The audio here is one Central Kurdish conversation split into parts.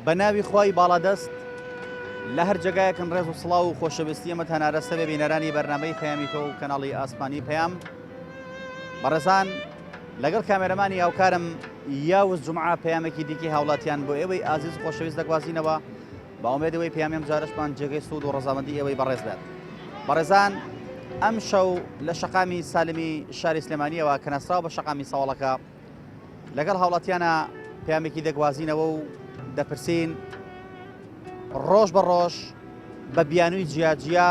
بە ناوی خۆی باڵادەست لە هەر جێگایەکن ڕێز و سڵاو و خۆشەویستی ئەمە تەنارەستە بێ بینەرانی بەرنامەی پەیامیکە و کەناڵی ئاسمانی پەیام بەڕێزان لەگەڵ کامێرەمانی هاوکارم یاوز جومعە پەیامێکی دیکەی هاوڵاتیان بۆ ئێوەی ئازیز خۆشەویست دەگوازینەوە بە ئومێدەوەی پەیامیم جارشمان جێگەی سوود و ڕەزامەندی ئێوەی بەڕێز بێت. بەڕێزان ئەم شەو لە شەقامی سالمی شاری سلێمانیەوە کە نەسراو بە شەقامی ساوڵەکە لەگەڵ هاوڵاتیانە پەیامێکی دەگوازینەوە و دەپرسین ڕۆژ بە ڕۆژ بە بیانووی جیاجیا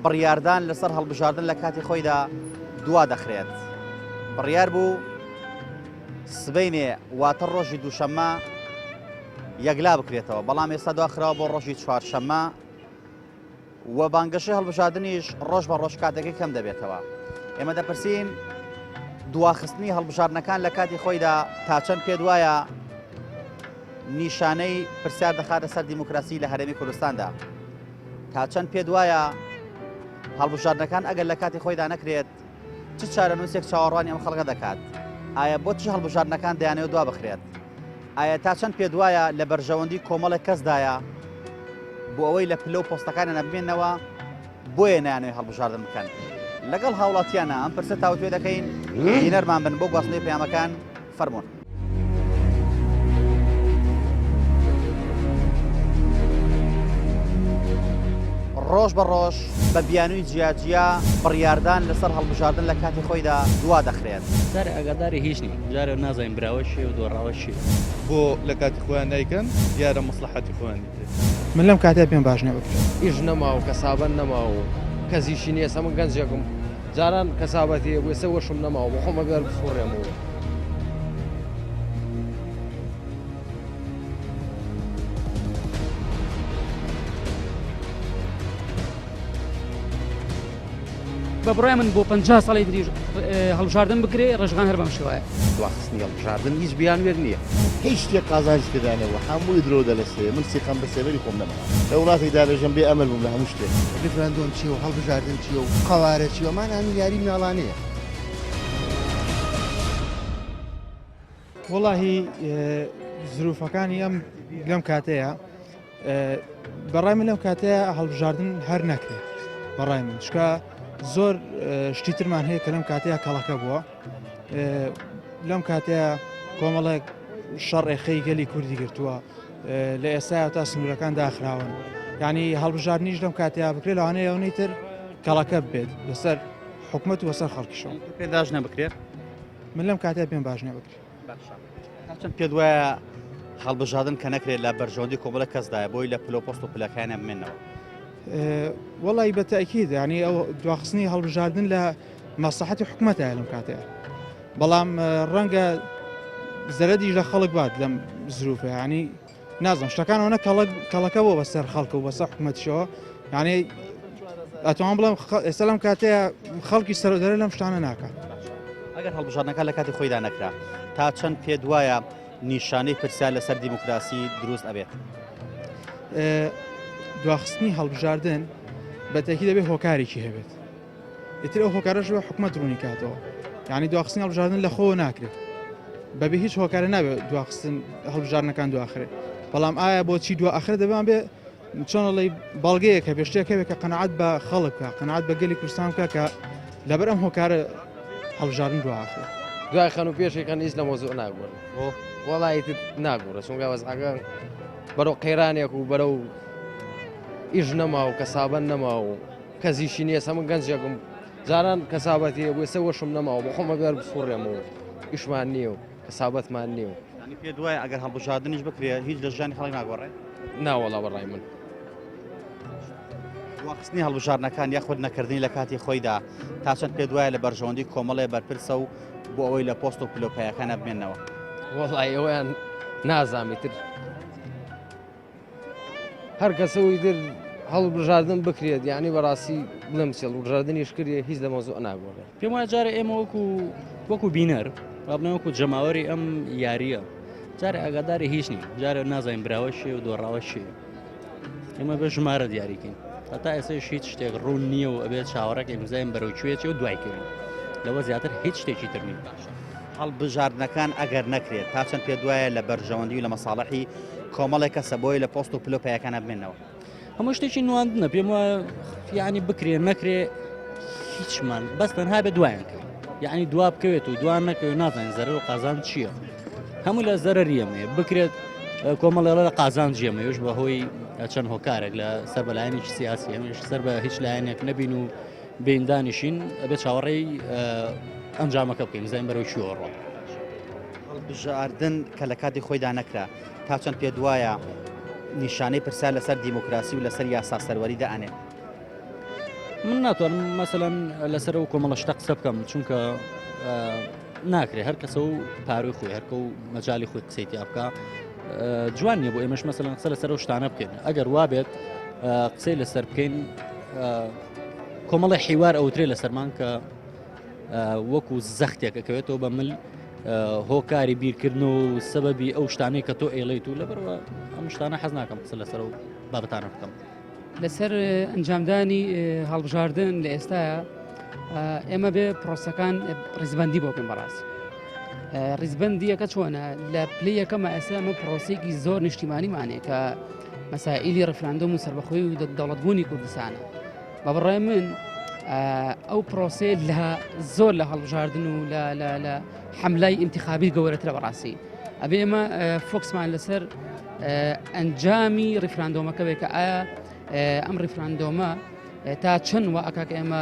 بڕیاردان لەسەر هەڵبژاردن لە کاتی خۆیدا دوا دەخرێت. بڕیار بوو سبەینێ واتە ڕۆژی دووشەممە یەکلا بکرێتەوە، بەڵام ئێستا دواخراوە بۆ ڕۆژی چوارشەممە و بانگەشەی هەڵبژاردنیش ڕۆژ بە ڕۆژ کاتەکەی کەم دەبێتەوە. ئێمە دەپرسین دواخستنی هەڵبژاردنەکان لە کاتی خۆیدا تا چەند پێت وایە نیشانەی پرسیار دەخاتە سەر دیموکراسی لە هەرێمی کوردستاندا؟ تا چەند پێت وایە هەڵبژاردنەکان ئەگەر لە کاتی خۆیدا نەکرێت چ چارەنووسێک چاوەڕوانی ئەم خەڵکە دەکات؟ ئایا بۆچی هەڵبژاردنەکان دەیانەوێت دوا بخرێت؟ ئایا تا چەند پێت وایە لە بەرژەوەندی کۆمەڵێک کەسدایە بۆ ئەوەی لە پلە و پۆستەکانە نەبمێنەوە بۆیە نایانەوێت هەڵبژاردن بکەن؟ لەگەڵ هاوڵاتیانە ئەم پرسە تاوتوێ دەکەین بینەرمان بن بۆ گواستنەوەی پەیامەکان فەرموون. ڕۆژ بە ڕۆژ بە بیانووی جیاجیا بڕیاردان لەسەر هەڵبژاردن لە کاتی خۆیدا دوا دەخرێت. جارێ ئەگاداری هیچ نی، جارێ نازانین براوە شێ و دۆڕاوە شێ بۆ لە کاتی خۆیان نایکەن دیارە مەسلحەتی خۆیان دیتێت. من لەم کاتێ پێم باش نەبکرێت. ئیش نەماوە کەسابەت نەماوە کەسیشی نییە سەمە گەنجێکم جاران کەسابەتی بۆ ئێستا وەشم نەماوە بۆ خۆمە بێر بسوڕێمەوە. بە بڕای من بۆ 50 ساڵی دریژ هەڵبژاردن بکرێ ڕێژەکان هەر بەم شێوەیە. دواخستنی هەڵبژاردن هیچ بیانوێر نییە، هیچ شتێک قازانج کردانەوە هەمووی درۆ دەلەسێ. من سیقەم بە سێبەری خۆم نەما لە وڵاتی دابێژم بێ ئەمەل بووم لە هەموو شتێک. ریفراندۆم چیە و هەڵبژاردن چیە و قەوارە چیوە مان هەموو یاری مناڵانەیە. وەڵاهی زروفەکانی ئەم لەم کاتەیە بەڕای من لەم کاتەیە هەڵبژاردن هەر نەکرێت. بەڕای من چکە زۆر شتی ترمان هەیە کە لەم کاتەیە کەڵەکە بووە. لەم کاتەیە کۆمەڵێک شەڕێخەی گەلی کوردی گرتووە لە ئێستاە تا سنوورەکان داخراون. یعنی هەڵبژاردنیش لەم کاتەیە بکرێت لەوانەیە ئەوەی تر کەڵەکە بێت لەسەر حکومەت و وەسەر خەڵکیشەوە. پێداش نەبکرێت؟ من لەم کاتەیە پێم باش نەبکرێت. چەند پێت وایە هەڵبژاردن کە نەکرێت لە بەرژەوەندی کۆمەڵێک کەسدایە بۆی لە پلۆپۆست و پلەکانیان بمێنەوە؟ وەڵی بە تاکید ینی ئەو دواخستنی هەڵبژاردن لە مەسلحەتی حکومەتە لەم کاتەیە، بەڵام ڕەنگە زەرەدیش لە خەڵک بات لەم زروفە. ینی نازم شتەکانەوە کەڵەکە بۆ بەسەر خەڵکە و بەسەر حکومەتیشەوە. ینی ئەتوان بڵم ئێستا لەم کاتەیە خەڵکی سەرۆدەرە لەم شتانە ناکات. ئەگەر هەڵبژاردنەکان لە کاتی خۆیدا نەکرا تا چەند پێت وایە نیشانەی پرسیار لەسەر دیموکراسی دروست ئەبێت؟ دواخستنی هەڵبژاردن بە تاکید دەبێت هۆکارێکی هەبێت. ئیتر ئەو هۆکارەش بە حکومەت ڕوونی کاتەوە. یعنی دواخستنی هەڵبژاردن لە خۆ ناکرێت، بەبێ هیچ هۆکارە نابێت دواخستن هەڵبژاردنەکان دواخرێت. بەڵام ئایا بۆچی دواخرێت دەبێت بێ چۆنڵی بەڵگەیەک کە پێشتێکەوێت کە قەنەعەت بە خەڵکە قەنەعەت بە گەلی کوردستان بکە کە لەبەر ئەم هۆکارە هەڵبژاردن دواخرێت. دوای خەن و پێشێکەکان هیچ لە مۆزوع ناگۆڕن. وەڵی ناگۆڕە چونکە وەزعەکە بەرەو قەیرانێک و بەرەو ئیش نەما و کەسابەت نەما و کەسیشی نییە سەمە گەنجێکم جاران کەسابەتی بۆ ئێستا وەشم نەماوە بۆ خۆمە بێر بسوڕێمەوە ئیشمان نییە و کەسابەتمان نییە و پێ دوایە ئەگەر هەڵبژاردنیش بکرێت هیچ لە ژیانی خەڵک ناگۆڕێت؟ ناوەڵا بەڕای من دواخستنی هەڵبژاردنەکان یاخود نەکردنی لە کاتی خۆیدا تا چەند پێ دوایە لە بەرژەوەندی کۆمەڵێ بەرپرسە و بۆ ئەوەی لە پۆست و پلۆپایەکانە بمێنەوە؟ وەڵی ئەویان نازامی تر هەر کەسەوەی در هەڵبژاردن بکرێت یعنی بەڕاستی بڵێم هەڵبژاردنیش کردێ هیچ لە مۆزوع ناگۆڕێت. پێم وایە جارە ئێمە وەکو بینەر با بڵێم وەکو جەماوەری ئەم یاریە جارێ ئاگاداری هیچ نی، جارێ نازانین براوە شێ و دۆڕاوە شێ. ئێمە بە ژمارە دیاریکەین هەتا ئێستاش هیچ شتێک ڕوون نییە و ئەبێت چاوەڕێک ئیمزایم بەرەو کوێتی و دوایکردن لەوە زیاتر هیچ شتێکی تر نیم. هەڵبژاردنەکان ئەگەر نەکرێت تا چەند پێ دوایە لە بەرژەوەندی و لە مەساڵحی کۆمەڵێک کەسە بۆی لە پۆست و پلۆپەیەکانە بمێنەوە. هەموو شتێکی نواندنە پێم وایە یعنی بکرێ نەکرێ هیچمان بەس تەنها بێ دوایان کرد یعنی دوا بکەوێت و دوان نەکەوێت نازانین زەرەر و قازان چییە هەموو لە زەرەریەمەیە بکرێت کۆمەڵێڵە لە قازان جێمەوێش بەهۆی چەند هۆکارێک لە سەر بەلایەنێکی سیاسی ئەمەش سەر بە هیچ لایەنێک نەبین و بێندانیشین بێت چاوەڕێی ئەنجامەکە بکەین زین بەرەو چیۆڕۆ هەڵبژاردن کە لە کاتی خۆیدا نەکرا تا چەند پێ دوایە نیشانەی پرسیار لەسەر دیموکراسی و لەسەر یاسا سەروەری دائەنێت. من ناتوانم مەسەلەن لەسەر و کۆمەڵە شتە قسە بکەم چونکە ناکرێت هەر کەسە و پاروی خۆی هەرکە و مەجای خۆی قسەیتی بکە جوان نیە بۆ ئێمەش مەسەلەن قسە لەسەر و شتانە بکەین ئەگەر وابێت قسەی لەسەر بکەین کۆمەڵی حیوار ئەوترێ لەسەرمان کە وەکو زەختێک ئەکەوێتەوە بە مل هۆکاری بیرکردن و سەبەبی ئەو شتانەی کە تۆ ئێڵیت و لەبەرەوە ئەم شتانە حەز ناکەم قسە لەسەر و بابەتانە بکەم. لەسەر ئەنجامدانی هەڵبژاردن لە ئێستاە ئێمە بێ پرۆسەکان ڕیزبندی بۆ بکەین بەڕاستی. ڕیزبندیەکە چۆنە لە پلەی یەکەمە ئێستا ئەمە پرۆسێکی زۆر نیشتیمانیمانێ کە مەسائیلی ڕفراندۆم و سەربەخۆی و دەوڵەتبوونی کوردستانە. بە بڕای من ئەو پرۆسێ لە زۆر لە هەڵبژاردن و لە حملای انتخابی گەورەترە بەڕاستی. ئەبێ ئێمە فۆکسمان لەسەر ئەنجامی ڕفراندۆمەکە بێ کە ئایا ئەم ڕفراندۆمە تا چەند وەکە کە ئێمە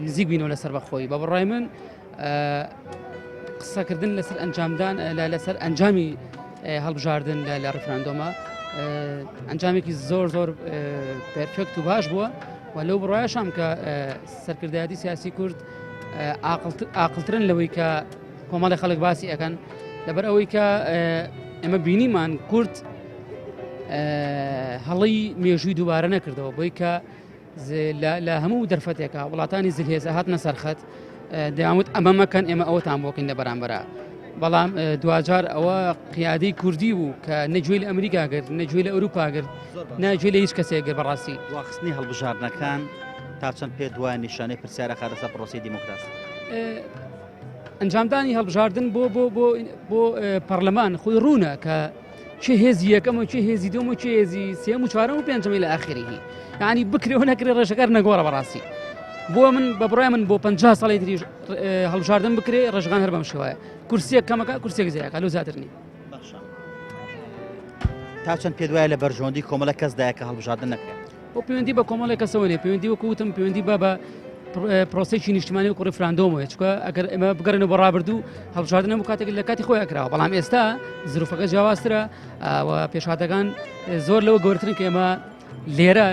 نزیک بینەوە لەسەر بەخۆی. بە بڕای من قسەکردن لەسەر ئەنجامدان لەسەر ئەنجامی هەڵبژاردن لە ڕفراندۆمە ئەنجامێکی زۆر زۆر پێرفێکت و باش بووە و لەو بڕایشام کە سەرکردایەتی سیاسی کورد ئاقلترن لەوەی کە کۆمەڵی خەڵک باسی ئەەکەن لەبەر ئەوەی کە ئێمە بینیمان کورد هەڵی مێژووی دووبارە نەکردەوە بۆی کە لە هەموو دەرفەتێکە وڵاتانی زلهێزە هاتنە سەرخەت دەیانوت ئەمە مەکەن ئێمە ئەوەتان بۆکەین لە بەرامبەرە بەڵام دوجار ئەوە قیادەی کوردی بوو کە نەگوێی لە ئەمریکا کرد نەگوێی لە ئەوروپا کرد ناگوێی لە هیچ کەسێک بەڕاستی واخستنی هەڵبژاردنەکان تا چەند پێ دوای نیشانەی پرسیارە خارەسە پرۆسی دیموکراسی ئەنجامدانی هەڵبژاردن بۆ پەرلەمان خۆی ڕوونە کە چه هێزی یەکەم و چه هێزی دوم و چه هێزی سێم و چوارەم و پێنجەمی لە ئاخریهی یعنی بکرێەوە نەکرێ ڕێژەکار نەگۆڕە بەڕاستی بۆ من بە بڕای من بۆ 50 ساڵی تریش هەڵبژاردن بکرێ ڕێژەکان هەر بەم شێوایە کورسیەک کەمەکە کورسێک زیایەکە لەو زیاتر نی تا چەند پێ دوایە لە بەرژۆندی کۆمەڵە کەسدایە کە هەڵبژاردن نەکرێت بۆ پەیوەندی بە کۆمەڵێک کەسەوە نێ پەیوەندی وەکوتم پەیوەندی بە پرۆسێکی نیشتیمانی و ڕفراندۆمەیە چکە ئەگەر ئێمە بگەڕێنە بۆ ڕابردوو هەڵبژاردن بۆ کاتێک لە کاتی خۆی کراوە بەڵام ئێستا زروفەکە جیاوازترە و پێشهاتەکان زۆر لەوە گەورترن کە ئێمە لێرە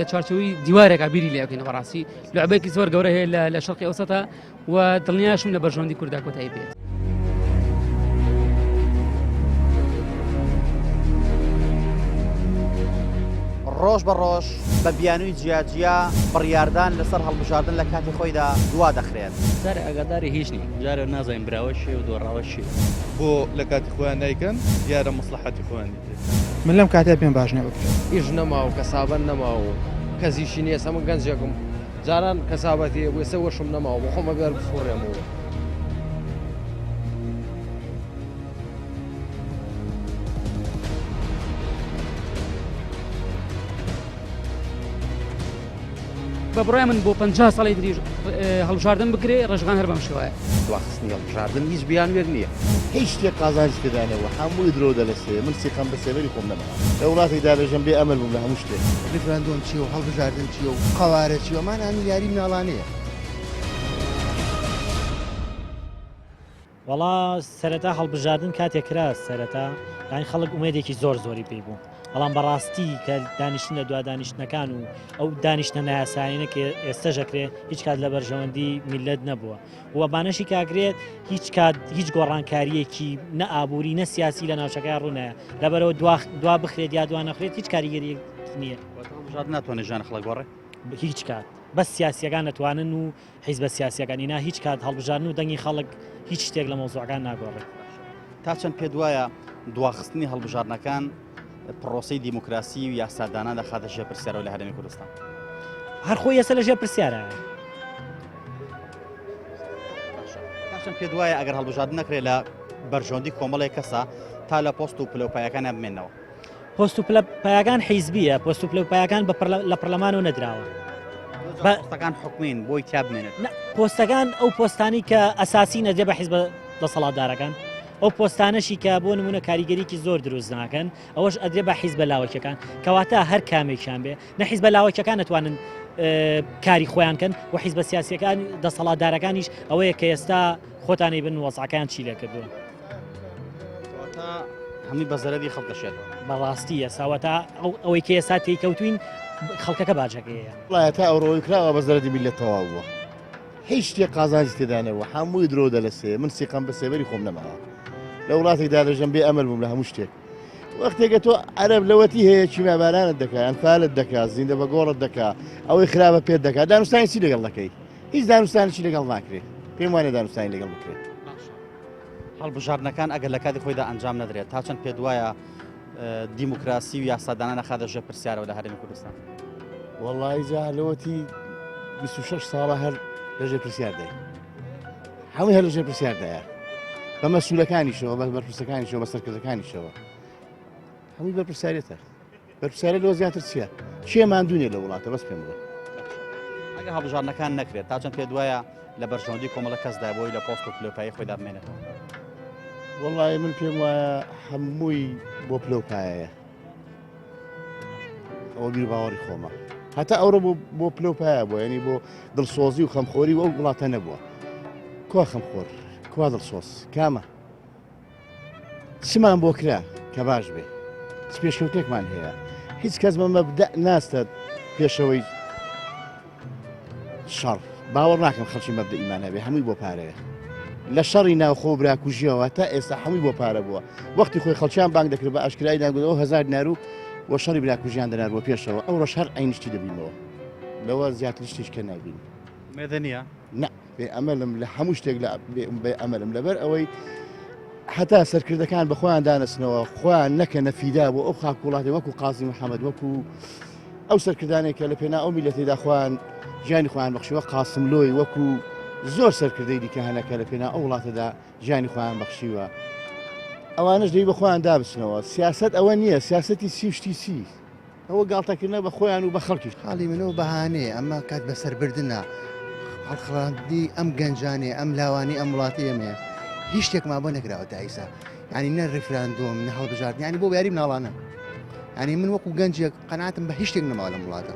لە چارچەوەی دیوارێکا بیری لێکەین بەڕاستی لعبەیەکی زۆر گەورە هەیە لە شەرقی ئەوسەتا و دڵنیاشم لە بەرژۆندی کووردا کۆتایی بێت. ڕۆژ بە ڕۆژ بە بیانووی جیاجیا بڕیاردان لەسەر هەڵبژاردن لە کاتی خۆیدا دوا دەخرێت. جارە ئەگاداری هیچ نی جارە نازانین براوەشێ و دۆڕاوەشێ بۆ لە کاتی خۆیان نیکەن دیارە مەسلحەتی خۆیان دیتێت. من لەم کاتێ پێم باش نەبکرێت ئیش نەما و کەسابەت نەما و کەزیشی نییە هەموو گەنجێکم جاران کەسابەتی وێسە وەشم نەما و بۆ خۆمە بێر بفڕێمەوە. بە بڕای من بۆ 50 ساڵی تریش هەڵبژاردن بکرێ ڕێژەکان هەر بەم شێوایە واخستنی هەڵبژاردن هیچ بیانوێر نییە هیچ شتێک قازانجی کردانەوە هەمووی درۆ دەلەسێ من سیقەم بە سێوەری خۆم نەما لە وڵاتێکدا بێژەم بێ ئەمەل بووم لە هەموو شتێک ریفراندۆم چیە و هەڵبژاردن چیە و قەوارە چیەمان ئەمی یاری مناڵانەیە وەڵا سەرەتا هەڵبژاردن کاتێک کرا سەرەتا یانی خەڵک ئومێدێکی زۆر زۆری پێی بوو بەڵام بەڕاستی کە دانیشتن لە دوا دانیشتنەکان و ئەو دانیشتە نایاساییانە کە ئێستەژەکرێ هیچ کات لە بەرژەوەندی میلەت نەبووە وەبانەشی کاگرێت هیچ گۆڕانکاریەکی نە ئابووری نە سیاسی لە ناوچەکە ڕوونایە لەبەرەوە دوا بخرێت یا دوا نەخرێت هیچ کاریگەری نییە هەڵبژاردن ناتوانێت ژیان خەڵک گۆڕێ هیچ کات بەس سیاسیەکان نەتوانن و حیزبە سیاسیەکانی نا هیچ کات هەڵبژاردن و دەنگی خەڵک هیچ شتێک لە مۆزوعەکان ناگۆڕێت. تا چەند پێ دوایە دواخستنی هەڵبژاردنەکان پرۆسی دیموکراسی و یاسادانان دەخاتە ژێر پرسیارەوە لە هەرێمی کوردستان هەر خۆی ئێستا لە ژێر پرسیارە چەند پێ دوایە ئەگەر هەڵبژاردن نەکرێت لە بەرژۆندی کۆمەڵی کەسە تا لە پۆست و پلەپایەکان بمێنەوە. پۆست و پایەکان حیزبیە، پۆست و پلەپایەکان لە پەرلەمانەوە نەدراوە. پۆستەکان حکومین بۆی تا بمێنێت. پۆستەکان ئەو پۆستانی کە ئەساسی نەدرێ بە حیزب دەسەڵاتدارەکان، ئەو پۆستانەشی کە بۆ نمونە کاریگەریکی زۆر دروست ناکەن ئەوەش ئەدرێ بە حیزب لاوەکیەکان، کەواتە هەر کامێکیان بێ نە حیزب لاوەکیەکان نەتوانن کاری خۆیان کەن و حیزب سیاسیەکان دەسەڵاتدارەکانیش ئەوەیە کە ئێستا خۆتانی بن وەزعەکان چی لێ کردووە. هەمووی بەزەرەدی خەڵکەشێتەوە. بەڕاستی ئێساوەتا ئەوەی کە ئێستا تێکەوتوین خەڵکەکە باجەکەیە. وڵایە تا ئەوڕۆی کراوە بەزەرەدی میلەت تەواو بووە. هیچ شتێک قازانجی تێدانەوە، هەمووی درۆ دەلەسێ، من سیقەم بە سێبەری خۆم نەماوە. لە وڵاتێکدا دەژەم بێ ئەمەل بووم لە هەموو شتێک. وەختێکە تۆ عەرەب لەوەتی هەیە چیمابارانت دەکات، ئەنفالت دەکات، زیندە بە گۆڕت دەکات، ئەوەی خراپە پێت دەکات، دانوستانی چی لەگەڵ دەکەی؟ هیچ دانوستانێکی لەگەڵ ناکرێت. پێم وانێ دانوستانی لەگەڵ بکرێت. هەڵبژاردنەکان ئەگەر لە کاتی خۆیدا ئەنجام نەدرێت تا چەند پێ وایە دیموکراسی و یاسادانە نەخاتە ژێر پرسیارەوە لە هەرێمی کوردستان. وەڵی جا لەوەتی 26 ساڵە هەر لەژێر پرسیاردای. هەمووی هەر لەژێر پرسیاردایە. بە مەسئولەکانیشەوە، بە بەرپرسەکانیشەوە، بە سەرکردەکانیشەوە. هەمووی بەرپرسیارێتە. بەرپرسیارە لەوە زیاتر چییە؟ چیە ماندوونێ لە وڵاتە بەس پێم بڵێ. ئەگەر هەڵبژاردنەکان نەکرێت تا چەند پێ وایە لە بەرژۆندی کۆمەڵە کەسدا بۆی لە پۆست و پلەپایی خۆیدا بمێنێتەوە. وەڵی من پێم وایە هەمووی بۆ پلەپایەیە. ئەوە بیر باوەڕی خۆمە. هەتا ئەوڕۆ بۆ پلەپایە بووە، ینی بۆ دڵسۆزی و خەمخۆری و ئەو وڵاتە نەبووە. کوا خەمخۆر، کوا دڵسۆز، کامە؟ چمان بۆ کرا کە باش بێ. پێشکەوتێکمان هەیە. هیچ کەس بە مەبدە ناستە پێشەوەی شەڕ. باوەڕ ناکەم خەڵکی مەبدە ئیمانە بێ، هەمووی بۆ پارەیە. لە شەڕی ناوخۆ براکوژیەوە تا ئێستا هەمووی بۆ پارە بووە. وەختی خۆی خەڵکیان بانگ دەکرد بە ئاشکرایی داگوتەوە 1000 دینار و بۆ شەڕی براکوژیان دەنار بۆ پێشەوە. ئەوڕۆ شەڕ عینشتی دەبینەوە. لەوە زیاتر شتێک کە نابین. مێدە نییە؟ نە، بێ ئەمەلم لە هەموو شتێک بێ ئەمەلم لەبەر ئەوەی حتا سەرکردەکان بە خۆیان دانەسنەوە، خۆیان نەکەنە فیدا بۆ ئەو خاک وڵاتی وەکو قازی محەممەد، وەکو ئەو سەرکردانێک کە لە پێنا ئەو میلەتێدا خۆیان ژیانی خۆیان بەخشیوە، قاسم لۆی وەکو زۆر سەرکردەی دیکە هەنەکە لە پێنا ئەو وڵاتەدا ژیانی خۆیان بەخشیوە. ئەوانش دەی بە خۆیان دابستنەوە. سیاست ئەوە نییە، سیاسەتی سی و شتی سی. ئەوە گاڵتەکردنە بە خۆیان و بە خەڵکیش. حاڵی منەوە بەهانەیە، ئەمە کات بەسەربردنە هەڵخڵاندی ئەم گەنجانێ، ئەم لاوانی ئەم وڵاتی ئەمەیە. هیچ شتێکمان بۆ نەکراوە تا ئیسا. ینی نە ڕیفراندۆم، نە هەڵبژاردن، ینی بۆ یاری مناڵانە. ینی من وەکو گەنجێک قەناتم بە هیچ شتێک نەماوە لەم وڵاتە.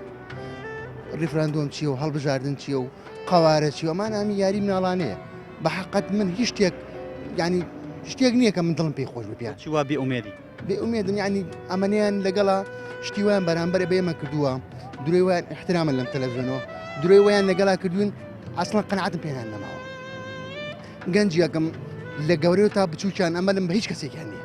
ڕیفراندۆم چییە و هەڵبژاردن چییە و قەوارە چییە، ئەمان ئەمی یاری مناڵانەیە. بە حەقەت من هیچ شتێک ینی شتێک نییە کە من دڵم پێی خۆش بپیان. چی وا بێئومێدی؟ بێئومێدم، ینی ئەمەنیان لەگەڵا شتی ویان بەرامبەرە بێمە کردووە، دوێ ویان احترامە لەم تەلەڤیزیۆنەوە، دوێ ویان لەگەڵا کردوون ئەسڵەن قەناعەتم پێیان نەماوە. گەنجیەکەم لە گەورەی تا بچووکیان ئەمەلم بە هیچ کەسێکیان نییە.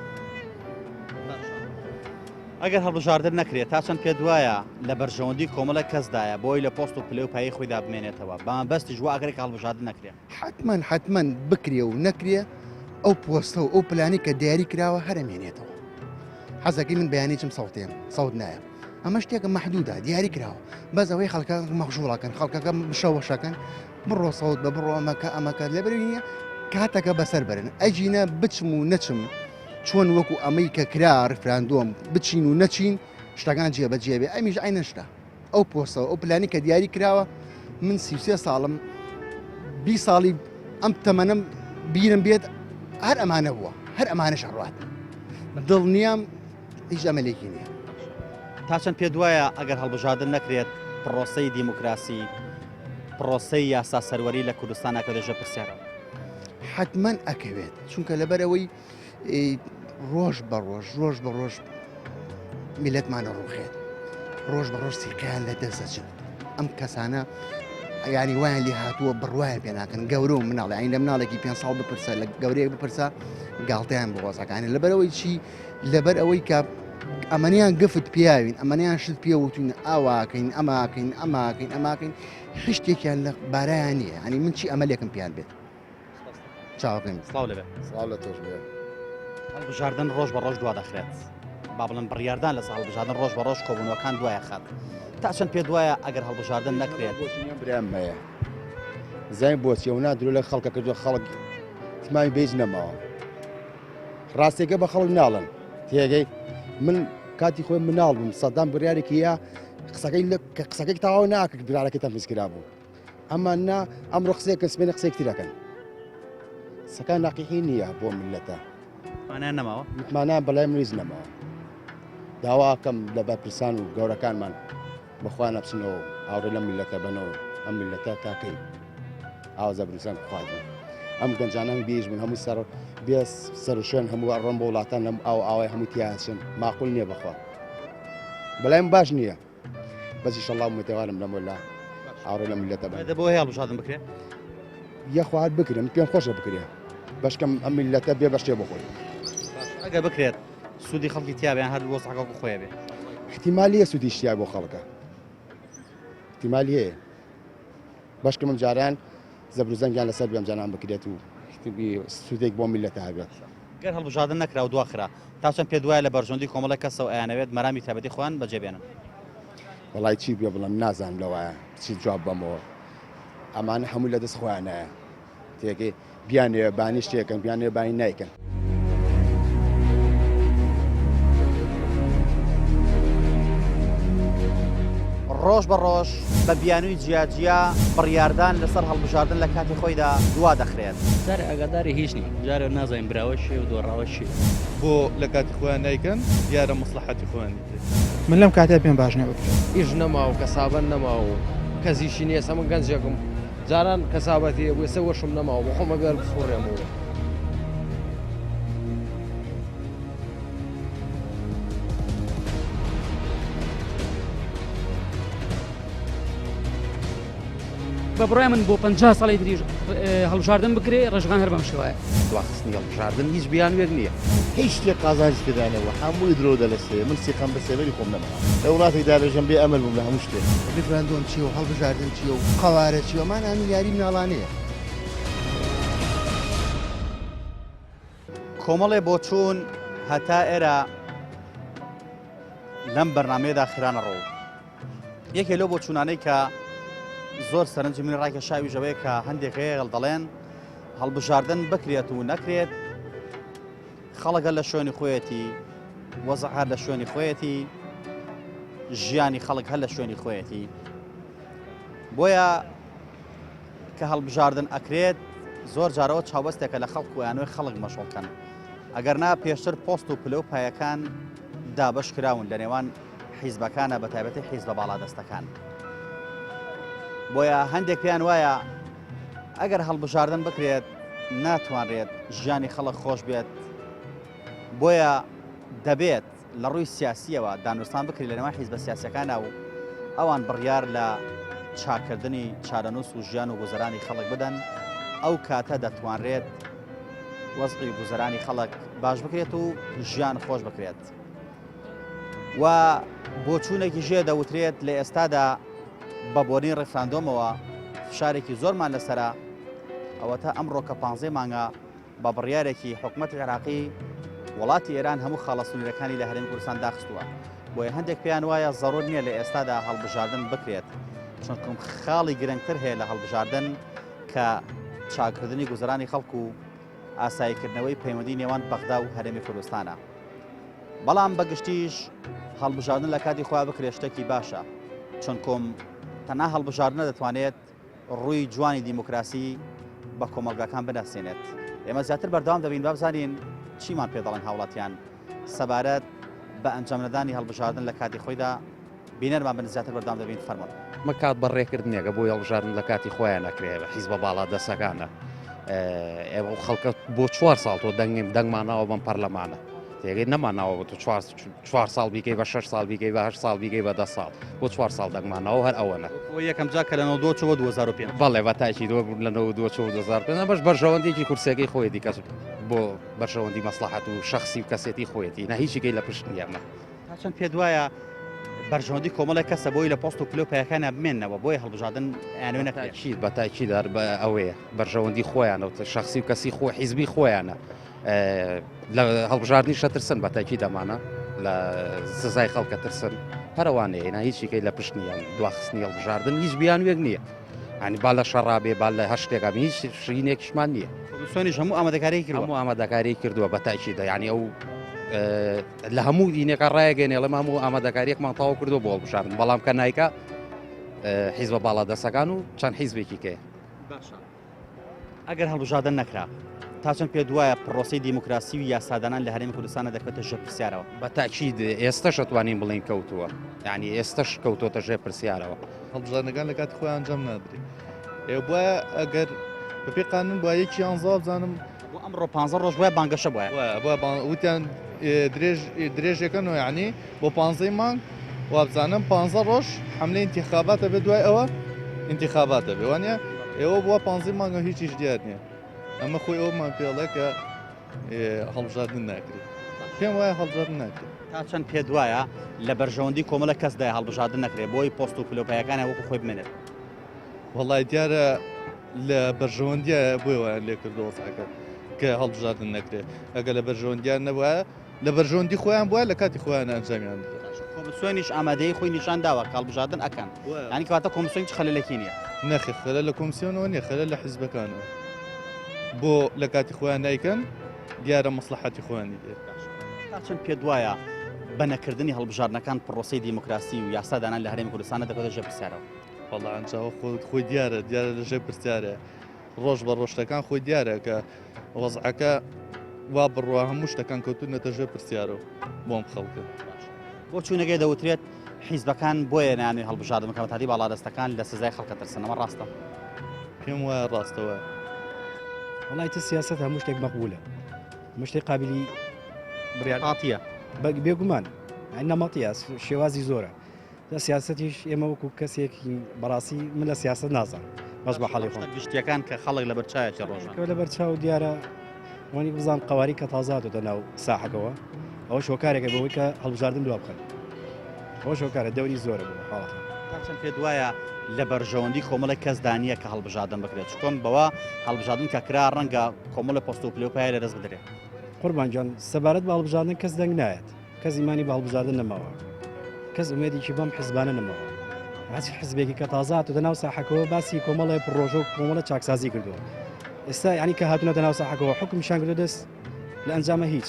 ئەگەر هەڵبژاردن نەکرێت تا چەند پێ وایە لە بەرژەوەندی کۆمەڵە کەسدایە بۆی لە پۆست و پلەپایی خۆیدا بمێنێتەوە، بەمەبەستی ژوا ئەگەرێک هەڵبژاردن نەکرێت. حتمما بکرێ و نەکرێ ئەو پۆستە و ئەو پلانی کە دیاری کراوە هەرمێنێتەوە. حەزەکەی من بەیانێکم سەوتێن سەوت نایە. ئەمە شتێکە مەحدوودە دیاری کراوە، بەس ئەوەی خەڵکە مەخژوڵەکەن، خەڵکەکە شەوەشەکەن بڕۆ سەوت بە بڕۆ ئەمەکە لەبەرینە کاتەکە بەسەر برن. ئەجینە بچم و نەچم چۆن وەکو ئەمەی کە کرا ڕفراندۆم بچین و نەچین شتەکان جێبەجێبێ. ئەمیش ئەینە شتە ئەو پۆستەوە ئەو پلانی کە دیاری کراوە. من 33 ساڵم، 20 ساڵی ئەم تەمەنم بیرم بێت هەر ئەمانە بووە، هەر ئەمانە شەڕات. دڵنیام هیچ ئەمەلێکی نییە. تا چەند پێ وایە ئەگەر هەڵبژاردن نەکرێت پرۆسەی دیموکراسی، پرۆسەی یاسا سەروەری لە کوردستان ناکە لەژێر پرسیارەوە؟ حتمما ئەکەوێت، چونکە لەبەرەوەی ڕۆژ بە ڕۆژ میلەتمانە ڕوخێت، ڕۆژ بە ڕۆژ سیقیان لە دەستەچن. ئەم کەسانە ینی وایان لێ هاتووە بڕوایان پێ ناکەن. گەورە و مناڵ عین لە مناڵێکی 5 ساڵ بپرسە لە گەورەیەک بپرسە گاڵتەیان بۆ وەسەکانی. لەبەرەوەی چی؟ لەبەر ئەوەی کە ئەمەنیان گفت پیاوین، ئەمەنیان شت پێوتون ئاواکەین، ئەماکەین هیچ شتێکیان لە بارایان نییە. ینی من چی ئەمەلێکم پیان بێت. چاوەکەم سڵاو لەبێ. سڵاو لە تۆش بێ. هەڵبژاردن ڕۆژ بە ڕۆژ دوا دەخرێت. با بڵێن بڕیاردان لەسەر هەڵبژاردن ڕۆژ بە ڕۆژ کۆبوونەوەکان دوایە خات. تا چەند پێ وایە ئەگەر هەڵبژاردن نەکرێت برام هەیە زای بۆچی ئەو نادرۆ لە خەڵکە کردووە، خەڵک تمامی بێز نەماوە. ڕاستێکە بە خەڵک ناڵن تێگەی من کاتی خۆی مناڵ بووم سەدام بڕیارێکیە قسەکەی تاوا ناکە برارەکە تەمفیزکرا بوو ئەمە نا ئەمڕۆ قسەیەکە سبێنە قسەیەکی دەکەن سەکان ناقیحی نییە بۆ ملەتە مانیان نەماوە متمانیان بەلای منیز نەماوە داواکەم لە بەرپرسان و گەورەکانمان بەخوا نەبچنەوە ئاوڕێ لە ملەتە بنەوە ئەم ملەتە تاکەی ئاوازە بروسان خواردن ئەم گەنجانان بێژ بوون هەموو بێ سەر و شوێن هەموو ڕۆم بە وڵاتان لەم ئاوای هەموو تیاچن ماقول نییە بەخوا بەلایم باش نییە بەزی شەڵاو متێوانم لەمە لە ئاوڕێ لە ملەتە بە بۆ هەڵبژاردن بکرێت یەخوارد بکرێن پێم خۆشە بکرێ بەشکەم ئەم ملەتە بێ بەشتێ بخۆی ئەگەر بکرێت سوودی خەڵکی تیابیان هەر وەسعەکە خۆیە بێ احتیمالیە سوودی شتیا بۆ خەڵکە احتیمالی هەیە بەشکەم ئەم جاران زەبروزەنگیان لەسەر بێم جانان بکرێت و سوودێک بۆ میلەتە هەبێت گەر هەڵبژاردن نەکرا و دواخرا تا چەند پێ دوایە لە بەرژەوەندی کۆمەڵی کەسەوە ئەیانەوێت مەرامی تایبەتی خۆیان بەجێبێنن وەڵای چی بێ بڵم نازانم لەوایە چی جواب بەمەوە ئەمانە هەموو لە دەست خۆیانایە تێگەی بیانێ بانی شتێکن بیانێ بانی نایکەن ڕۆژ بە ڕۆژ بە بیانووی جیاجیا بڕیاردان لەسەر هەڵبژاردن لە کاتی خۆیدا دوا دەخرێت جارێ ئەگاداری هیچ نی جارێ نازانین براوە شێ و دۆڕاوە شێ بۆ لە کاتی خۆیان نیکەن دیارە مەسلحەتی خۆیان من لەم کاتێ پێم باش نێ بکرێت ئیش نەما و کەسابەت نەما و کەزیشی نییە سەمە گەنجێکم جاران کەسابەتی وێسە وەشم نەماوە بۆ خۆمە بێر بخۆڕێمەوە بە بڕای من بۆ 50 ساڵی دریژ هەڵبژاردن بکرێ ڕێژگان هەر بەم شێوایە دواخستنی هەڵبژاردن هیچ بیانوێک نییە هیچ شتێک قازانج کردانەوە هەمووی درۆ دەلەسێ من سیقم بە سێوەری خۆم نەما لە وڵاتی دابێژم بێ ئەمەل بووم لە هەموو شتێک ریفراندۆم چیە و هەڵبژاردن چیە و قەوارە چیە مان هەموو یاری مناڵانەیە کۆمەڵێ بۆ چوون هەتا ئێرە لەم بەرنمەیەدا خرانە ڕۆ یەکێ لەو بۆ چوونانەی کە زۆر سەرنجی من ڕاکە شاوی ژەوەیە کە هەندێک هەیە دەڵێن هەڵبژاردن بکرێت و نەکرێت خەڵەکە لە شوێنی خۆیەتی وەزع هەر لە شوێنی خۆیەتی ژیانی خەڵک هەر لە شوێنی خۆیەتی بۆیە کە هەڵبژاردن ئەکرێت زۆر جارەوە چاوبەستێکە لە خەڵک و یانوێ خەڵک مەشغوڵکەن ئەگەر نا پێشتر پۆست و پلە و پایەکان دابش کراون لە نێوان حیزبەکانە بە تایبەتی حیزبە باڵادەستەکان بۆیە هەندێک پیان وایە ئەگەر هەڵبژاردن بکرێت ناتوانرێت ژیانی خەڵک خۆش بێت بۆیە دەبێت لە ڕووی سیاسیەوە دانوستان بکرێت لە نێوان حیزبە سیاسیەکانە و ئەوان بڕیار لە چاکردنی چارەنووس و ژیان و گوزەرانی خەڵک بدەن ئەو کاتە دەتوانرێت وەزعی گوزەرانی خەڵک باش بکرێت و ژیان خۆش بکرێت و بۆچوونێکی ژێ دەوترێت لە ئێستادا بە بۆرین ڕێفراندۆمەوە فشارێکی زۆرمان لەسرە ئەوە تا ئەمڕۆ کە 15 مانگە بە بڕیارێکی حکوومەتی عێراقی وڵاتی ئێران هەموو خاڵە سنوورەکانی لە هەرێمی کوردستان داخستووە بۆیە هەندێک پێیان وایە زەڕۆر نییە لە ئێستادا هەڵبژاردن بکرێت چونکم خاڵی گرنگتر هەیە لە هەڵبژاردن کە چاکردنی گوزەرانی خەڵک و ئاساییکردنەوەی پەیوەندی نێوان بەغدا و هەرێمی کوردستانە بەڵام بەگشتیش هەڵبژاردن لە کاتی خۆیان بکرێت شتێکی باشە چونکم تەنها هەڵبژاردنە دەتوانێت ڕووی جوانی دیموکراسی بە کۆمەلگاکان بناسێنێت ئێمە زیاتر بەردەوام دەبین بابزانین چیمان پێ دەڵێن هاوڵاتیان سەبارەت بە ئەنجامدانی هەڵبژاردن لە کاتی خۆیدا بینەرمان بن زیاتر بەردەوام دەبین فەرمون مەکات بەڕێکردنێکە بۆی هەڵبژاردن لە کاتی خۆیان نەکرێت حیزبە باڵا دەسەکانە ئێوە خەڵکە بۆ 4 ساڵ تۆ دەنگماناوە بەم پەرلەمانە تێگەی نەماناوە تۆ 4 ساڵ بیکەی بە 6 ساڵ بیکەی بە 8 ساڵ بیکەی بە 10 ساڵ بۆ 4 ساڵ دەنگماناوە هەر ئەوەنە یەکەم جا کە لەنەوە 2005 بەڵێ بە تاکی دۆ لەنەوە 2005 بەش بەرژەوەندێکی کورسەکەی خۆیەتی کەس بۆ بەرژەوەندی مەسلحەت و شخصی و کەسێتی خۆیەتی نە هیچیگەی لە پشت نیەمە چەند پێ دوایە بەرژەوەندی کۆمەڵی کەسە بۆی لە پۆست و پلە و پایەکانە بمێنەوە بۆی هەڵبژاردن یانوێ نەکرێت بە تاکیدار بە ئەوەیە بەرژەوەندی خۆیانەوە شخصی و کەسی خۆ حیزبی خۆیانە لە هەڵبژاردننی شەترسن بە تاکی دەمانە لە سزای خەڵکە ترسن هەروانەیە هیچیکەی لە پشت نیە دواخستنی هەڵبژاردن هیچ بیانوێک نییە ینی با لە شەڕابێ با لە هەشتێکا هیچ شینێکیشمان نییە کۆمیسیۆنیش هەموو ئامادەکاری کردووە هەموو ئامادەکاری کردووە بە تاکیدا ینی ئەو لە هەموو دینێکە ڕایگەێنێڵم هەموو ئامادەکاریەکمان تاوا کردو بۆ هەڵبژاردن بەڵام کە نایکە حیزبە باڵا دەسەکان و چەند حیزبێکی کێ ئەگەر هەڵبژاردن نەکرا تا چەند پێ دوایە پرۆسی دیموکراسی و یاسادانان لە هەرێمی کوردستانە دەکەوێتە ژێر پرسیارەوە بە تاکید ئێستش ئەتوانین بڵین کەوتووە ینی ئێستش کەوتۆتە ژێر پرسیارەوە هەڵبژاردنەکان لە کاتی خۆیان ئەنجام نادرێ بۆیە ئەگەر بەپێی قانون بۆ یەکی ئەنزا بزانم بۆ ئەمڕۆ 15 ڕۆژ وایە بانگەشە بواە وتیان درێژەکەن و یعنی بۆ 15 مانگ وابزانم 15 ڕۆژ حملەی انتخاباتە بێ دوای ئەوە انتخاباتە بێ وانە ئێوە بووە 15 مانگە هیچیش دیار نییە ئەمە خۆی ئەومان پێڵە کە هەڵبژاردن ناکرێت پێم وایە هەڵبژاردن ناکرێت تا چەند پێ دوایە لە بەرژەوەندی کۆمەڵە کەسدای هەڵبژاردن نەکرێت بۆی پۆست و پلۆپایەکانی وەکو خۆی بمێنێت وڵای دیارە لە بەرژەوەندیە بۆی وایان لێ کردەوە ساکە کە هەڵبژاردن نەکرێت ئەگە لە بەرژەوەندیان نەبووە لە بەرژەوەندی خۆیان بووە لە کاتی خۆیان ئەنجامیان کۆمیسیۆنیش ئامادەی خۆی نیشان داوە کە هەڵبژاردن ئەکەن ینی کەواتە کۆمیسیۆنی خەلەلێکی نییە نەخێ خەلە لە کۆمیسیۆنەوە نییە خەلە لە حیزبەکانەوە بۆ لە کاتی خۆیان نیکەن دیارە مەسلحەتی خۆیانی دێت تا چەند پێ دوایە بە نەکردنی هەڵبژاردنەکان پرۆسی دیموکراسی و یاسادانان لە هەرێمی کوردستانە دەکەوێتە ژێر پرسیارەوە وەڵا ئەنجاوە خۆی دیارە لە ژێر پرسیارە ڕۆژ بە ڕۆژتەکان خۆی دیارە کە وەزعەکە وا بڕوا هەموو شتەکان کەوتونەتە ژێر پرسیارەوە بۆم خەڵکە بۆ چوونەگەی دەوترێت حیزبەکان بۆیە نانوی هەڵبژاردن کەمەتادی باڵادەستەکان لە سزای خەڵکە ترسنەوە ڕاستە پێم وایە ڕاستەوە وڵای تە سیاست هەموو شتێک مەقبولە هەموو شتێک قابلی بڕاتیە بێگومان نەمەڵتیە شێوازی زۆرە لە سیاستیش ئێمە وەکو کەسێکی بەڕاستی من لە سیاست نازان باش بە حەڵی خۆم گشتیەکان کە خەڵک لە بەرچایەتی ڕۆژە لە بەرچاو دیارە وانی بزان قواری کە تازاتۆ ناو ساحەکەەوە ئەوە شۆکارێکە بەوەی کە هەڵبژاردن دوا بخەن ئەوە شۆکارە دەوری زۆرە بوو حاڵەتە چەند پێ دوایە لە بەرژەوەندی کۆمەڵە کەس دانیە کە هەڵبژاردن بکرێت چکۆم بەوە هەڵبژاردن کە کرا ڕەنگە کۆمەڵە پۆست و پلۆپای لە دەست بدرێت قوربانجان سەبارەت بە هەڵبژاردن کەس دەنگ نایەت کەس ئیمانی بە هەڵبژاردن نەماوە کەس ئومێدێکی بەم حیزبانە نەماوە هەچی حزبێکی کە تازاتۆ دەناو ساحەکەەوە باسی کۆمەڵی پڕۆژە و کۆمەڵە چاکسازی کردووە ئێستا ینی کە هاتوونەتە ناو ساحەکەەوە حکمیشان کردو دەست لە ئەنجامە هیچ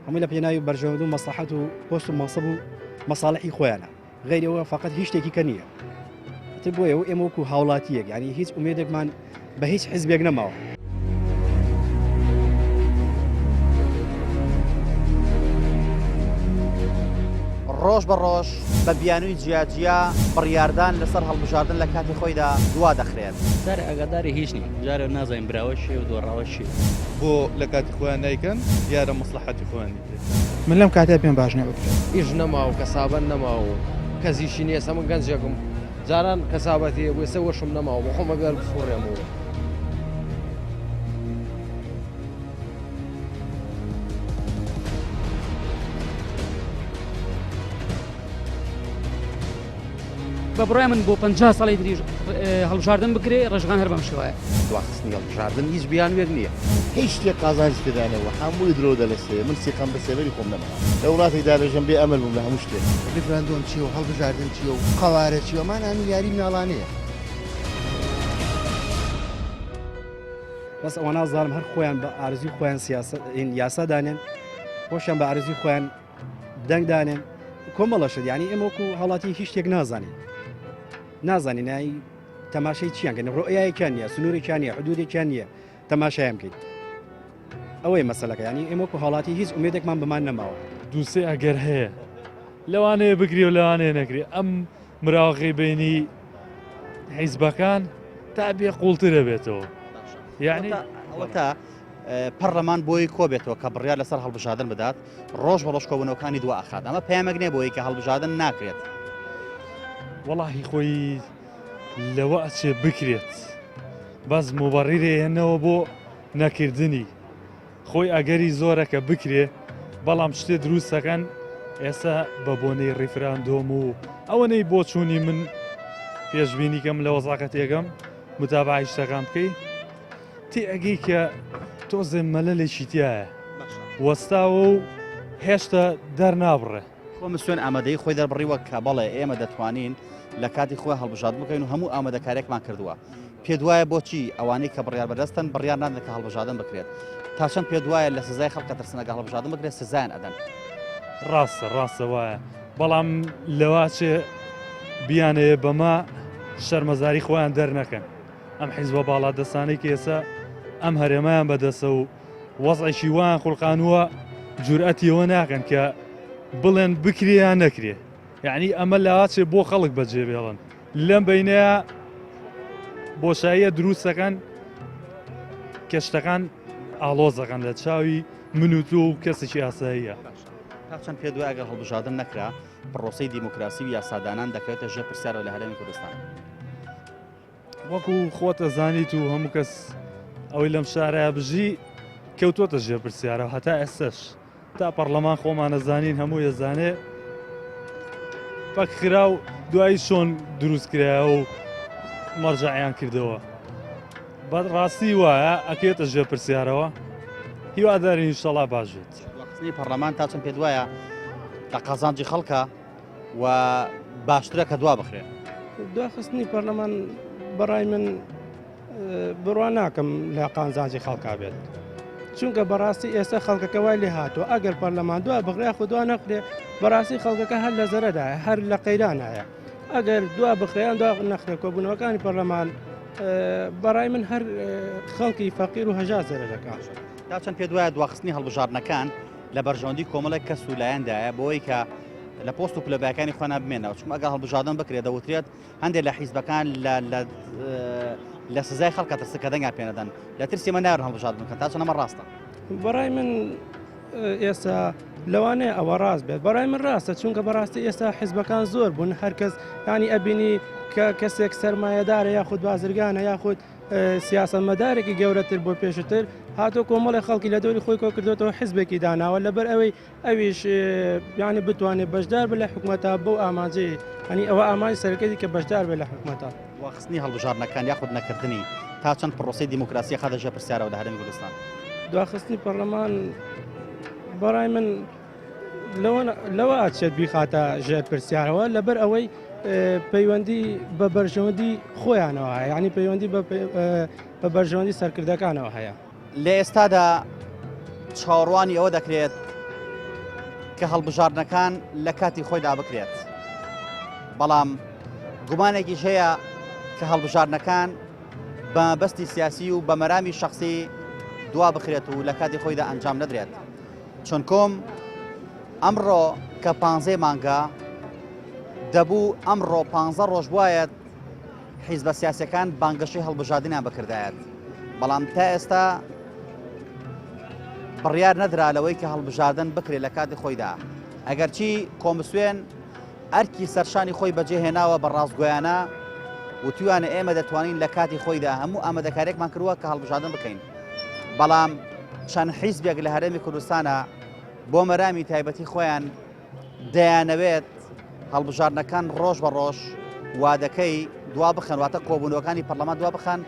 هەمووی لە پێناوی بەرژەوەند و مەسلحەت و پۆست و مەنسەب و مەساڵحی خۆیانە غیرەوە فقط هیچ شتێکی کە نییە تر بۆیە و ئێمە وەکو هاوڵاتیەک ینی هیچ ئومێدێکمان بە هیچ حزبێک نەماوە ڕۆژ بە ڕۆژ بە بیانووی جیاجیا بڕیاردان لەسەر هەڵبژاردن لە کاتی خۆیدا دوا دەخرێت جارە ئەگاداری هیچ نی جارە نازانین براوە شێ و دۆڕاوە شێ بۆ لە کاتی خۆیان نیکەن دیارە مەسلحەتی خۆیانی دێت من لەم کاتێ پێم باش نەبوو ئیش نەما و کەسابەت نەما و کەزیشی نییە سەمە گەنجێکم جاران کەسابەتی وێسە وەشم نەماوە بۆ خۆمە بێر بسوڕێمەوە بە بڕای من بۆ 50 ساڵی تریژ هەڵبژاردن بکرێ ڕێژگان هەر بەم شێوەیە دواخستنی هەڵبژاردن هیچ بیان وێک نییە هیچ شتێک قازانج پێدانەوە هەمووی درۆ دەلەسێ من سیقم بە سێوەری خۆم نەما لە وڵاتێکدا لەژەم بێ ئەمەل بووم لە هەموو شتێک ریفراندۆم چیە و هەڵبژاردن چیە و قەوارە چی ئەمان هەموو یاری مناڵانەیە بەس ئەوە نازانم هەر خۆیان بە ئارزوی خۆیان یاسا دانێن خۆشیان بە ئارزوی خۆیان دەنگ دانێن کۆمەڵەشت ینی ئێمە وەکو هەڵاتی هیچ شتێک نازانین نایی تەماشای چیان کەن ڕۆیایەکیان نیە سنوورێکیان نیە حدودێکیان نییە تەماشایان بکەیت ئەوەی مەسەلەکە ینی ئێمە وەکو هەڵاتی هیچ ئومێدێکمان بمان نەماوە دووسێ ئەگەر هەیە لەوانەیە بگری و لەوانەیە نەگری ئەم مراوغی بینی حیزبەکان تا بێ قوڵترە بێتەوە یعنی ئەوە تا پەرلەمان بۆی کۆبێتەوە کە بڕیار لەسەر هەڵبژاردن بدات ڕۆژ بە ڕۆژ کۆبوونەوەکانی دو ئاخات ئەمە پەیامێک نییە بۆی کە هەڵبژاردن ناکرێت وەڵاهی خۆی لەوە ئەچێ بکرێت بەس موبەڕیرێنەوە بۆ نەکردنی خۆی ئەگەری زۆرەکە بکرێ بەڵام شتێ دروستەکەن ئێستا بە بۆنەی ڕیفراندۆم و ئەوەنەی بۆ چوونی من پێشببینیکەم لە وەزاقە تێگەم متابعی شتەکان بکەی تێ ئەگەی کە تۆزێ مەلەلێکی تایە وەستاوە و هێشتا دەرنابڕێ کۆمسیۆن ئامادەی خۆی دەربڕیوە کە بەڵێ ئێمە دەتوانین لە کاتی خۆی هەڵبژات بکەین و هەموو ئامادەکارێکمان کردووە. پێ وایە بۆچی ئەوانەی کە بڕیار بەدەستن بڕیار نادەن کە هەڵبژادن بکرێت تا چەند پێ وایە لە سزای خەڵکە ترسنەکە هەڵبژادن بکرێت سزایان ئەدەن. ڕاستە وایە بەڵام لەواچێ بیانەیە بەما شەرمەزاری خۆیان دەرنەکەن ئەم حیزبە باڵا دەستانەی کە ئێستا ئەم هەرێمایان بەدەسە و وەزعیشی وان خوڵقانووە جورئەتیەوە ناکەن کە بڵێن بکرێیان نەکرێ یعنی ئەمە لاواچێ بۆ خەڵک بەجێ بێڵن لەم بینەیە بۆشاییە دروستەکەن کەشتەکان ئاڵۆزەکەن لە چاوی منوتۆ و کەسێکی ئاساییە. چەند پێ دوای ئەگەر هەڵبژاردن نەکرا پڕۆسەی دیموکراسی و یاسادانان دەکرێتە ژێر پرسیارەوە لە هەرێمی کوردستان. وەکو خۆتە زانیت و هەموو کەس ئەوەی لەم شارەیە بژی کەوتوتە ژێر پرسیارەوە هەتا ئێستش تا پەرلەمان خۆمانە زانین هەموو ێزانێ پەکخرا و دوایی چۆن دروستکرایە و مەرجەعیان کردەوە. بەڕاستی وایە ئەکێتە ژێر پرسیارەوە هیوادارین ئینشەڵا باش بێت. وەخستنی پەرلەمان تا چەند پێ وایە لە قازانجی خەڵکە و باشترە کە دوا بخرێت. دواخستنی پەرلەمان بەڕای من بڕوان ناکەم لە قازانجی خەڵکا بێت چونکە بەڕاستی ئێستا خەڵکەکە وای لێ هاتووە ئەگەر پەرلەمان دوا بخرێ خو دوا نەخرێ بەڕاستی خەڵکەکە هەر لە زەرەدایە هەر لە قەیرانایە ئەگەر دوا بخرێیان دوا نەخرێ کۆبوونەوەکانی پەرلەمان بەڕای من هەر خەڵکی فەقیر و هەژار زەرە دەکات. تا چەند پێ دوایە دواخستنی هەڵبژاردنەکان لە بەرژەوەندی کۆمەڵێک کەس و لایەندایە بۆی کە لە پۆست و پلەبەکانی خۆیان بمێنەوە چونکە ئەگەر هەڵبژاردن بکرێت دەوترێت هەندێک لە حیزبەکان لە سزای خەڵکە ترسەکە دەنگیان پێ نەدەن لە ترسی ئێمە ناوێت هەڵبژاردن بکەن تا چەند ئەمە ڕاستە. بەڕای من ئێستا لەوانەیە ئەوە ڕاست بێت بەڕای من ڕاستە چونکە بەڕاستی ئێستا حیزبەکان زۆر بوون هەرکەس ینی ئەبینی کە کەسێک سەرمایەدارە یاخود بازرگانە یاخود سیاسەتمەدارێکی گەورەتر بۆ پێشتر هاتۆ کۆمەڵی خەڵکی لە دەوری خۆی کۆ کردوێتەوە حیزبێکی داناوە لەبەر ئەوەی ئەویش ینی بتوانێت بەشدار بە لە حکوومەتە بۆ ئاماجەی هەنی ئەوە ئاماژی سەرەکەی کە بەشدار بێت لە حکوومەتە. دواخستنی هەڵبژاردنەکان یاخود نەکردنی تا چەند پڕۆسی دیموکراسی خەدە ژێر پرسیارەوە لە هەرێمی کوردستان. دواخستنی پەرلەمان بەڕای من لەوە ئاچێت بیخاتە ژێر پرسیارەوە لەبەر ئەوەی پەیوەندی بە بەرژەوەندی خۆیانەوە هەیە ینی پەیوەندی بە بەرژەوەندی سەرکردەکانەوە هەیە. لە ئێستادا چاوەڕوانی ئەوە دەکرێت کە هەڵبژاردنەکان لە کاتی خۆیدا بکرێت بەڵام گومانێکیش هەیە کە هەڵبژاردنەکان بە بەستی سیاسی و بە مەرامی شخصی دوا بخرێت و لە کاتی خۆیدا ئەنجام نەدرێت چۆن کۆم ئەمڕۆ کە 15 مانگە دەبوو ئەمڕۆ 15 ڕۆژ وایەت حیزبە سیاسەکان بانگەشەی هەڵبژاردنیان بکردایەت بەڵام تا ئێستا بڕیار نەدرا لەوەی کە هەڵبژاردن بکرێت لە کاتی خۆیدا ئەگەرچی کۆمسیۆن ئەرکی سەرشانی خۆی بەجێهێناوە بە ڕاستگۆیانە وتوانە ئێمە دەتوانین لە کاتی خۆیدا هەموو ئامادەکارێکمان کردووە کە هەڵبژاردن بکەین بەڵام چەند حیزبێک لە هەرێمی کوردستانە بۆ مەرامی تایبەتی خۆیان دەیانەوێت هەڵبژاردنەکان ڕۆژ بە ڕۆژ وادەکەی دوا بخەن واتە کۆبوونەوەکانی پەرلەمان دوا بخەن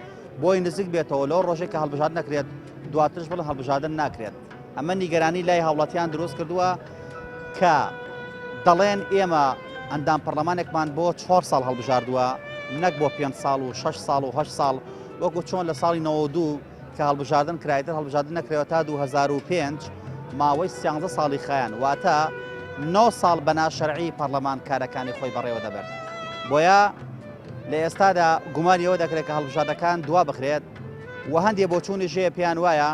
بۆی نزیک بێتەوە لەو ڕۆژێک کە هەڵبژاردن نەکرێت دواترش بڵێن هەڵبژاردن ناکرێت ئەمە نیگەرانی لای هاوڵاتیان دروست کردووە کە دەڵێن ئێمە ئەندام پەرلەمانێکمان بۆ 4 ساڵ هەڵبژاردووە نەک بۆ 5 ساڵ و 6 ساڵ و 8 ساڵ وەکو چۆن لە ساڵی 92 کە هەڵبژاردن کرایتر هەڵبژاردن نەکرێتەوە تا 2005 ماوەی 13 ساڵی خایان واتە 9 ساڵ بە ناشەرعی پەرلەمان کارەکانی خۆی بەڕێوە دەبێت بۆیە لە ئێستادا گومانی ئەوە دەکرێت کە هەڵبژاردنەکان دوا بخرێت و هەندێک بۆ چوونی ژێ پێیان وایە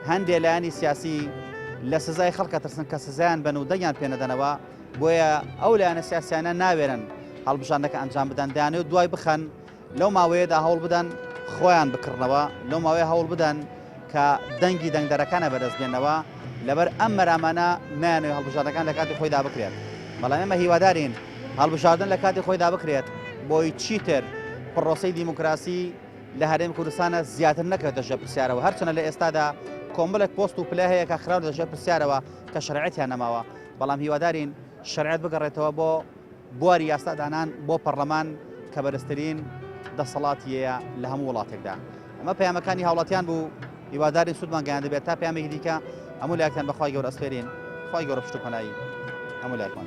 هەندێک لایەنی سیاسی لە سزای خەڵکە ترسن کە سزایان بن و دەنگیان پێ نەدەنەوە بۆیە ئەو لایەنە سیاسیانە ناوێرن هەڵبژاردنەکە ئەنجام بدەن دەیانەوێت دوای بخەن لەو ماوەیەدا هەوڵ بدەن خۆیان بکردنەوە لەو ماوەیە هەوڵ بدەن کە دەنگی دەنگدەرەکانە بەدەستبێنەوە لەبەر ئەم مەرامانە نایانەوێت هەڵبژاردنەکان لە کاتی خۆیدا بکرێت بەڵام ئێمە هیوادارین هەڵبژاردن لە کاتی خۆیدا بکرێت بۆی چیتر پڕۆسەی دیموکراسی لە هەرێمی کوردستانە زیاتر نەکەوێتە ژێر پرسیارەوە هەرچەنە لە ئێستادا کۆمەڵێک پۆست و پلە هەیە کە خراون لە ژێر پرسیارەوە کە شەرعەتیان نەماوە بەڵام هیوادارین شەرعەت بگەڕێتەوە بۆ بواری یاسادانان بۆ پەرلەمان کە بەرزترین دەسەڵاتیەیە لە هەموو وڵاتێکدا ئەمە پەیامەکانی هاوڵاتیان بوو هیوادارین سوودمان گەیاندەبێت تا پەیامێکی دیکە هەموو لایەکتان بەخوای گەورە ئەسپێرین خی گەورە پشت و پەنایی هەموو لایکمان